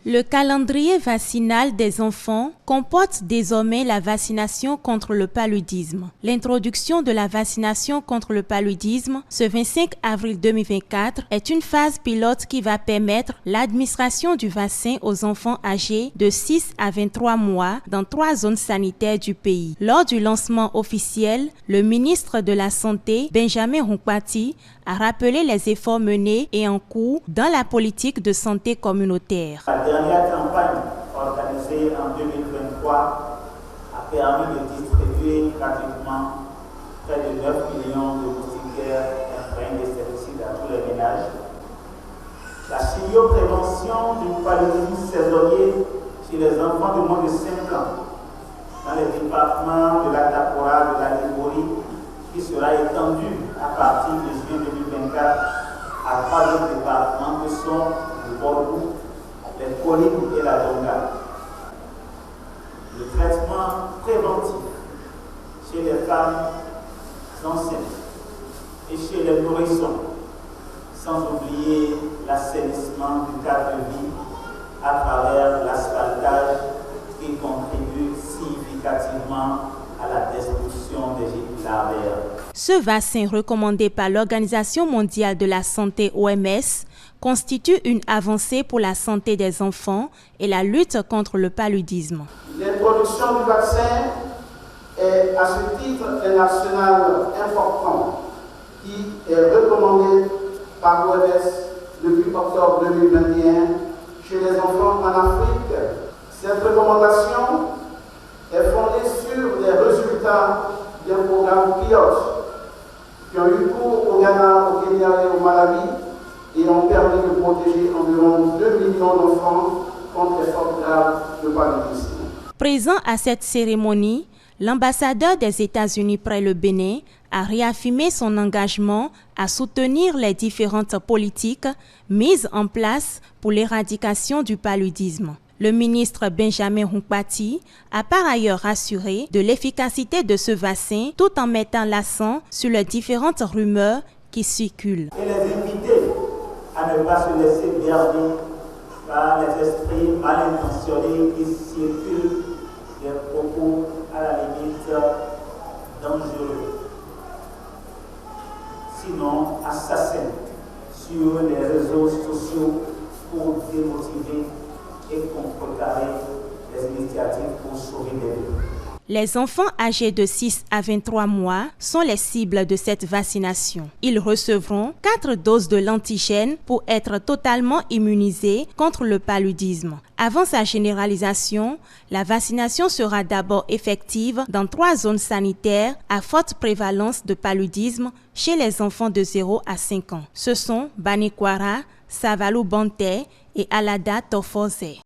Le calendrier vaccinal des enfants comporte désormais la vaccination contre le paludisme. L'introduction de la vaccination contre le paludisme ce 25 avril 2024 est une phase pilote qui va permettre l'administration du vaccin aux enfants âgés de 6 à 23 mois dans 3 zones sanitaires du pays. Lors du lancement officiel, le ministre de la Santé, Benjamin Hunkpati, a rappelé les efforts menés et en cours dans la politique de santé communautaire. La dernière campagne organisée en 2023 a permis de distribuer gratuitement près de 9 millions de moustiquaires imprégnées d'insecticides à tous les ménages. La chimioprévention du paludisme saisonnier chez les enfants de moins de 5 ans dans les départements de la Tapora, de la Liborie, qui sera étendue à partir de juillet 2024 à 3 autres départements que sont le Bordeaux, les Collines et la Donga. Le traitement préventif chez les femmes enceintes et chez les nourrissons, sans oublier l'assainissement du cadre de vie à travers l'asphaltage qui contribue significativement à la destruction des gîtes larvaires. Ce vaccin recommandé par l'Organisation mondiale de la santé OMS constitue une avancée pour la santé des enfants et la lutte contre le paludisme. L'introduction du vaccin est à ce titre un arsenal important qui est recommandé par l'OMS depuis octobre 2021 chez les enfants en Afrique. Cette recommandation est fondée sur les résultats d'un programme pilote qui ont eu cours au Ghana, au Kenya et au Malawi et ont permis de protéger environ 2 millions d'enfants contre les formes graves de paludisme. Présent à cette cérémonie, l'ambassadeur des États-Unis près le Bénin a réaffirmé son engagement à soutenir les différentes politiques mises en place pour l'éradication du paludisme. Le ministre Benjamin Hunkpati a par ailleurs assuré de l'efficacité de ce vaccin tout en mettant l'accent sur les différentes rumeurs qui circulent. Et les inviter à ne pas se laisser berner par les esprits mal intentionnés qui circulent des propos à la limite dangereux, sinon assassins, sur les réseaux sociaux pour démotiver et contrecarrer les initiatives pour sauver des vies. Les enfants âgés de 6 à 23 mois sont les cibles de cette vaccination. Ils recevront 4 doses de l'antigène pour être totalement immunisés contre le paludisme. Avant sa généralisation, la vaccination sera d'abord effective dans 3 zones sanitaires à forte prévalence de paludisme chez les enfants de 0 à 5 ans. Ce sont Banikwara, Savalu Banté et Alada Tofoze.